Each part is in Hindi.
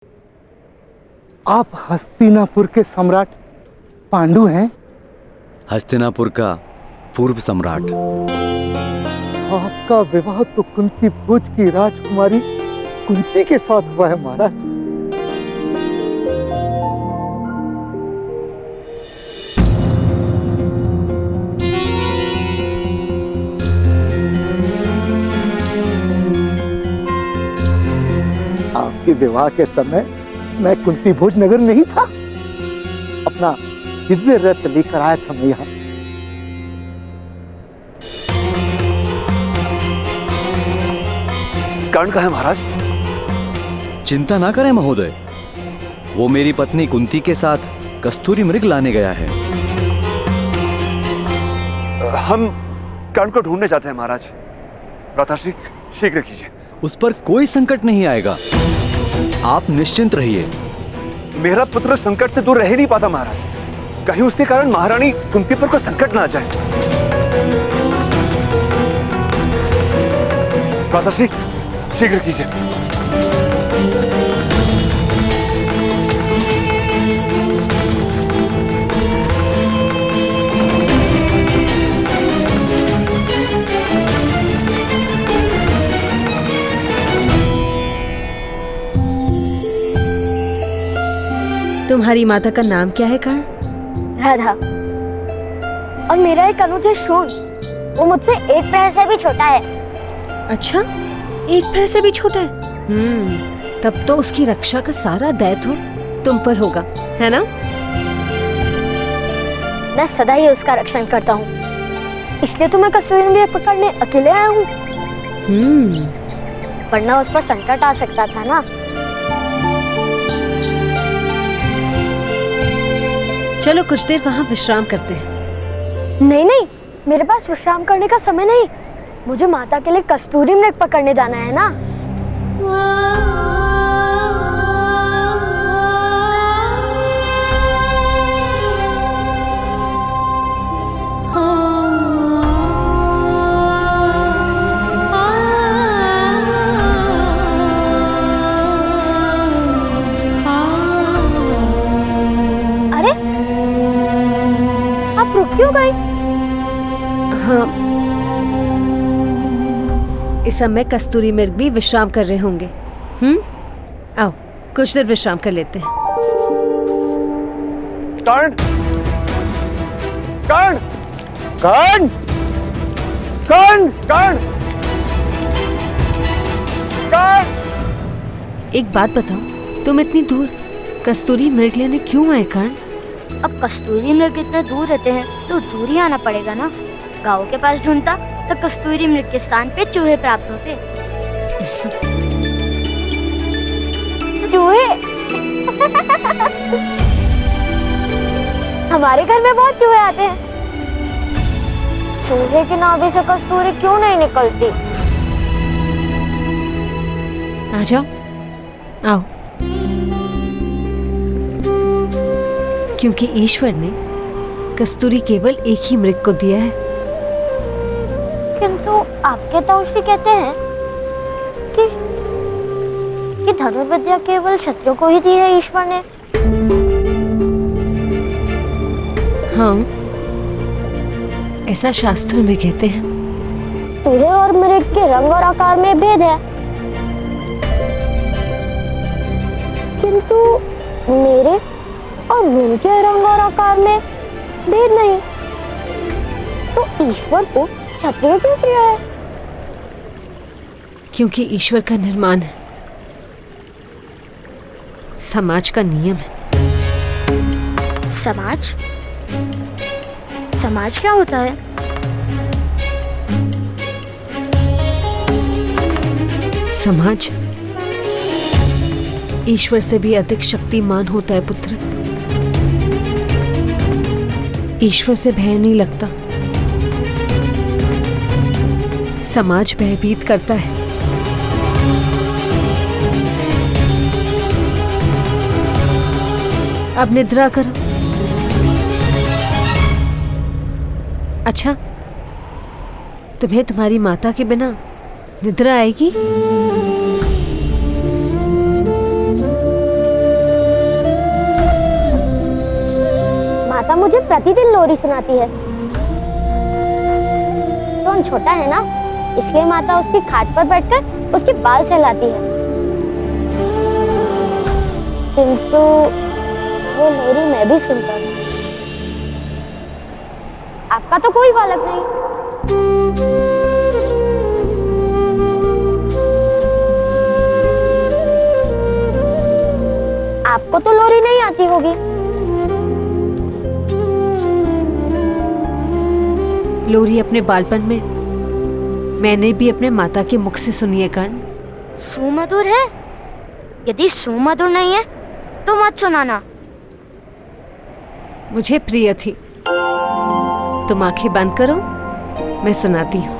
आप हस्तिनापुर के सम्राट पांडु हैं? हस्तिनापुर का पूर्व सम्राट। आपका विवाह तो कुंती भोज की राजकुमारी कुंती के साथ हुआ है महाराज। आपके विवाह के समय मैं कुंती भोज नगर नहीं था, अपना दिव्य रथ लेकर आया था मैं यहाँ। कर्ण कहाँ है महाराज? चिंता ना करें महोदय, वो मेरी पत्नी कुंती के साथ कस्तूरी मृग लाने गया है। हम कर्ण को ढूंढने जाते हैं महाराज। प्रताश्री शीघ्र कीजिए। उस पर कोई संकट नहीं आएगा, आप निश्चिंत रहिए। मेरा पुत्र संकट से दूर रह नहीं पाता महाराज, कहीं उसके कारण महारानी कुंती पर कोई संकट ना आ जाए। प्रताश्री शीघ्र कीजिए। तुम्हारी माता का नाम क्या है कर्ण? राधा। और मेरा एक अनुज है शोन, वो मुझसे एक प्रहर से भी छोटा है। अच्छा, एक प्रहर से भी छोटा है। तब तो उसकी रक्षा का सारा दायित्व तुम पर होगा, है ना? मैं सदा ही उसका रक्षण करता हूँ, इसलिए तो मैं कस्तूरी मृग पकड़ने अकेले आया हूँ। वरना उस पर संकट आ सकता था ना। चलो कुछ देर वहाँ विश्राम करते हैं। नहीं नहीं, मेरे पास विश्राम करने का समय नहीं, मुझे माता के लिए कस्तूरी मृग पकड़ने जाना है ना। अरे आप रुक क्यों गए? हाँ, इस समय कस्तूरी मृग भी विश्राम कर रहे होंगे। आओ कुछ देर विश्राम कर लेते हैं। कर्ण! कर्ण! कर्ण! कर्ण! कर्ण! कर्ण! एक बात बताओ, तुम इतनी दूर कस्तूरी मृग लेने क्यों आए कर्ण? अब कस्तूरी मृग इतने दूर रहते हैं तो दूर ही आना पड़ेगा ना। गाँव के पास ढूंढता तो कस्तूरी मृग के स्थान पे चूहे प्राप्त होते। चूहे? हमारे घर में बहुत चूहे आते हैं। चूहे की नाभि से कस्तूरी क्यों नहीं निकलती? आ जाओ, आओ। क्योंकि ईश्वर ने कस्तूरी केवल एक ही मृग को दिया है। किंतु आपके ताऊश्री कहते हैं कि धनुर्विद्या केवल क्षत्रियों को ही दी है ईश्वर ने। हाँ, ऐसा शास्त्र में कहते हैं। चूहे और मृग के रंग और आकार में भेद है, किंतु मेरे और उनके रंग और आकार में भेद नहीं। तो ईश्वर को क्षत्रिय क्यों किया है? क्योंकि ईश्वर का निर्माण है, समाज का नियम है। समाज? समाज क्या होता है? समाज ईश्वर से भी अधिक शक्तिमान होता है पुत्र। ईश्वर से भय नहीं लगता, समाज भयभीत करता है। अब निद्रा करो। अच्छा, तुम्हें तुम्हारी माता के बिना निद्रा आएगी? मुझे प्रतिदिन लोरी सुनाती है। रोहन छोटा है ना, इसलिए माता उसकी खाट पर बैठकर उसके बाल सहलाती है। किंतु वो लोरी मैं भी सुनता हूँ। आपका तो कोई बालक नहीं। आपको तो लोरी नहीं आती होगी। लोरी अपने बालपन में मैंने भी अपने माता के मुख से सुनी है कर्ण। सुमधुर है? यदि सुमधुर नहीं है तो मत सुनाना। मुझे प्रिय थी। तुम आंखें बंद करो, मैं सुनाती हूँ।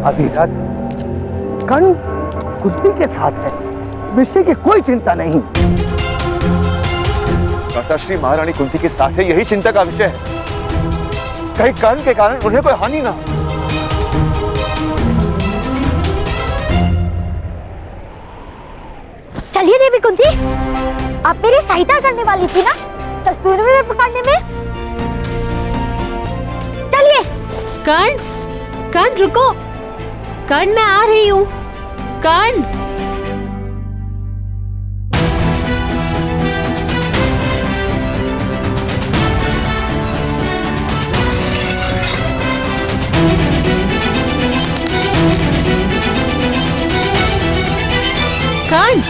अधिराज, कर्ण कुंती के साथ है, विषय की कोई चिंता नहीं। माताश्री महारानी कुंती के साथ है, यही चिंता का विषय है। कहीं कर्ण के कारण उन्हें कोई हानि ना हो। चलिए देवी कुंती, आप मेरी सहायता करने वाली थी ना कस्तूरबा पकड़ने में। चलिए। कर्ण, कर्ण रुको। कर्ण, मैं आ रही हूँ। कर्ण। कर्ण।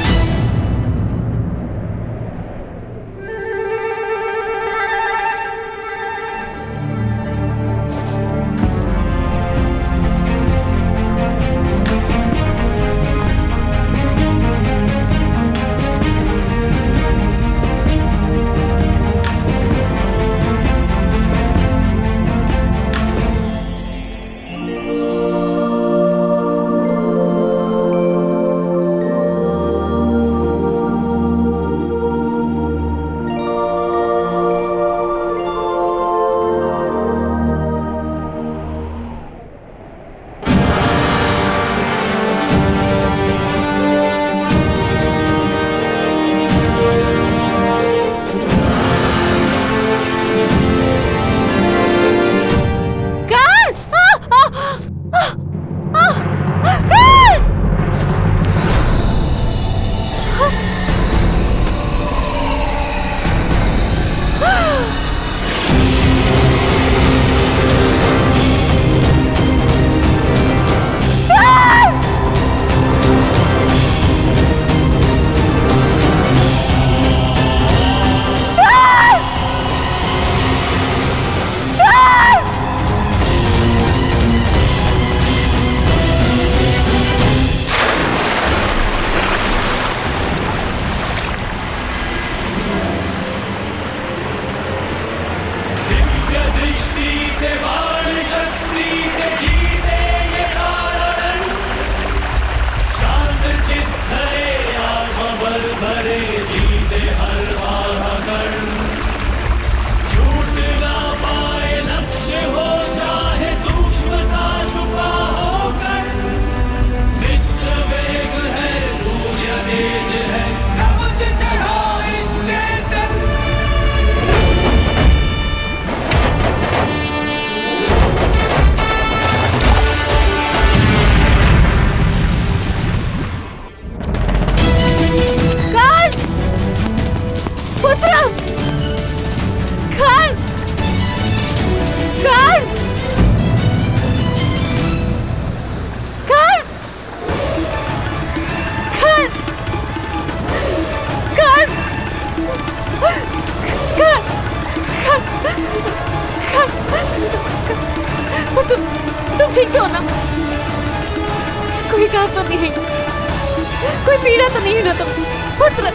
कोई पीड़ा तो नहीं है ना तुम? पुत्र,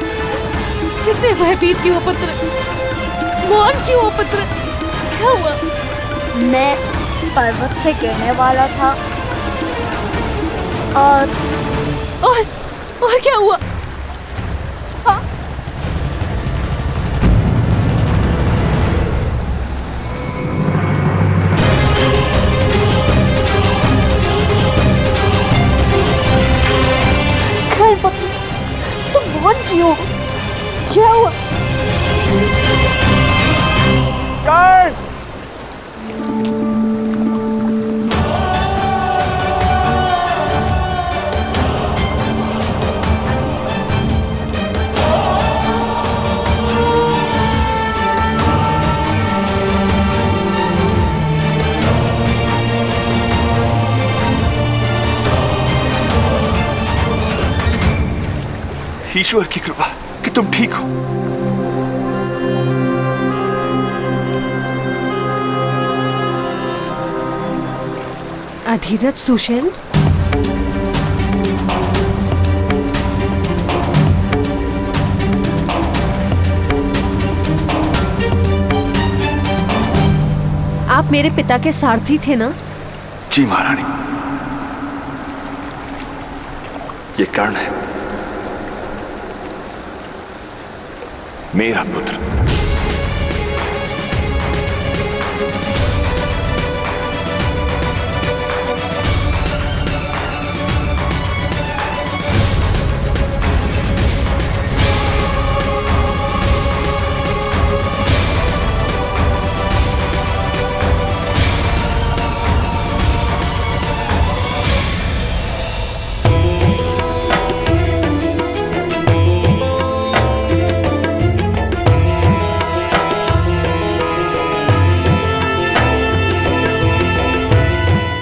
कितने भयभीत क्यों हो पुत्र? मौन क्यों हो पुत्र? क्या हुआ? मैं पर्वत से गिरने वाला था और क्या हुआ? हाँ? तुम मौन क्यों? क्या हुआ? कर्ण! ईश्वर की कृपा कि तुम ठीक हो। अधीरज सुशेन, आप मेरे पिता के सारथी थे ना? जी महारानी, ये कर्ण है, मेरा पुत्र।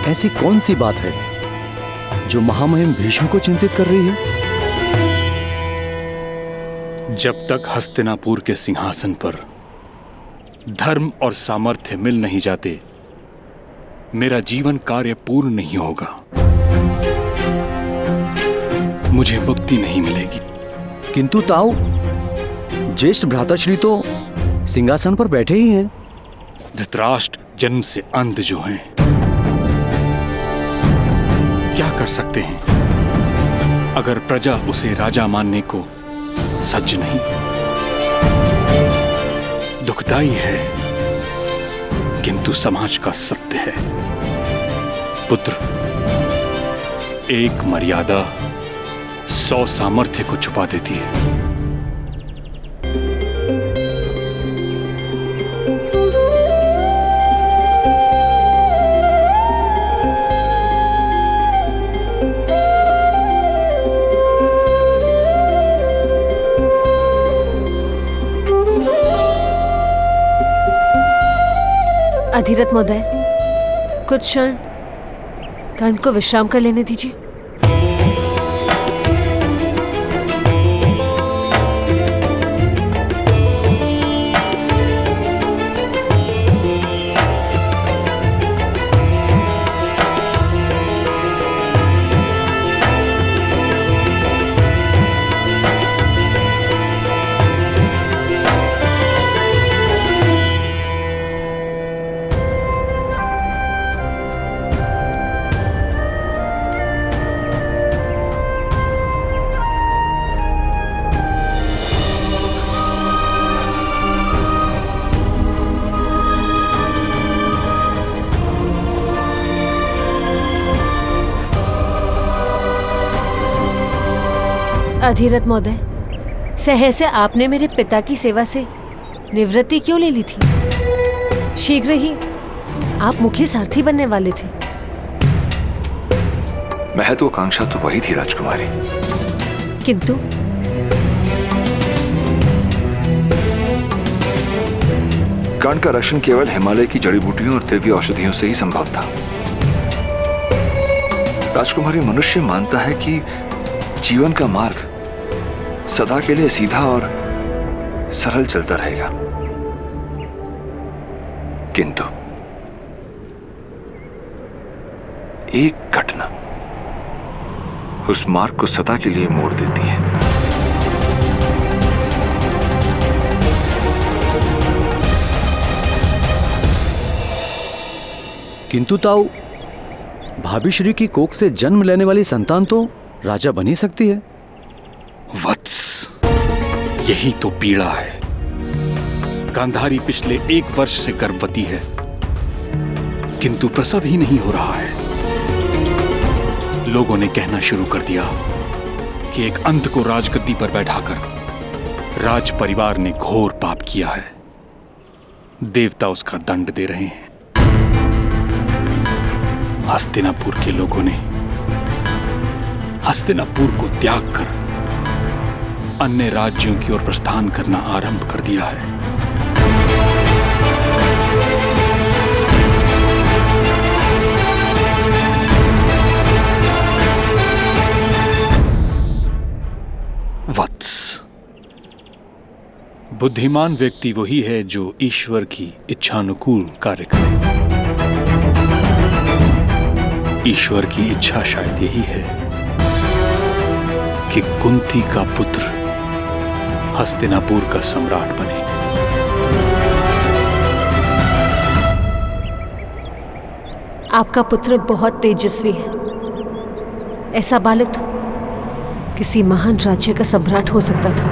ऐसी कौन सी बात है जो महामहिम भीष्म को चिंतित कर रही है? जब तक हस्तिनापुर के सिंहासन पर धर्म और सामर्थ्य मिल नहीं जाते, मेरा जीवन कार्य पूर्ण नहीं होगा। मुझे मुक्ति नहीं मिलेगी। किंतु ताऊ, ज्येष्ठ भ्राताश्री तो सिंहासन पर बैठे ही हैं। धृतराष्ट्र जन्म से अंध जो हैं, क्या कर सकते हैं अगर प्रजा उसे राजा मानने को सज्ज नहीं? दुखदाई है किंतु समाज का सत्य है। पुत्र, एक मर्यादा 100 सामर्थ्य को छुपा देती है। अधिरथ महोदय, कुछ क्षण कर्ण को विश्राम कर लेने दीजिए। अधिरथ महोदय, सहसे आपने मेरे पिता की सेवा से निवृत्ति क्यों ले ली थी? शीघ्र ही आप मुख्य सारथी बनने वाले थे। महत्वाकांक्षा तो वही थी राजकुमारी, किंतु कर्ण का रक्षण केवल हिमालय की जड़ी बूटियों और दिव्य औषधियों से ही संभव था। राजकुमारी, मनुष्य मानता है कि जीवन का मार्ग सदा के लिए सीधा और सरल चलता रहेगा, किंतु एक घटना उस मार्ग को सदा के लिए मोड़ देती है। किंतु ताऊ, भाभी श्री की कोख से जन्म लेने वाली संतान तो राजा बन ही सकती है। वत्स, यही तो पीड़ा है। गांधारी पिछले 1 वर्ष से गर्भवती है, किंतु प्रसव ही नहीं हो रहा है। लोगों ने कहना शुरू कर दिया कि एक अंध को राजगद्दी पर बैठाकर राज परिवार ने घोर पाप किया है। देवता उसका दंड दे रहे हैं। हस्तिनापुर के लोगों ने हस्तिनापुर को त्याग कर अन्य राज्यों की ओर प्रस्थान करना आरंभ कर दिया है। वत्स, बुद्धिमान व्यक्ति वही है जो ईश्वर की इच्छानुकूल कार्य करे। ईश्वर की इच्छा शायद यही है कि कुंती का पुत्र हस्तिनापुर का सम्राट बने। आपका पुत्र बहुत तेजस्वी है। ऐसा बालक तो किसी महान राज्य का सम्राट हो सकता था।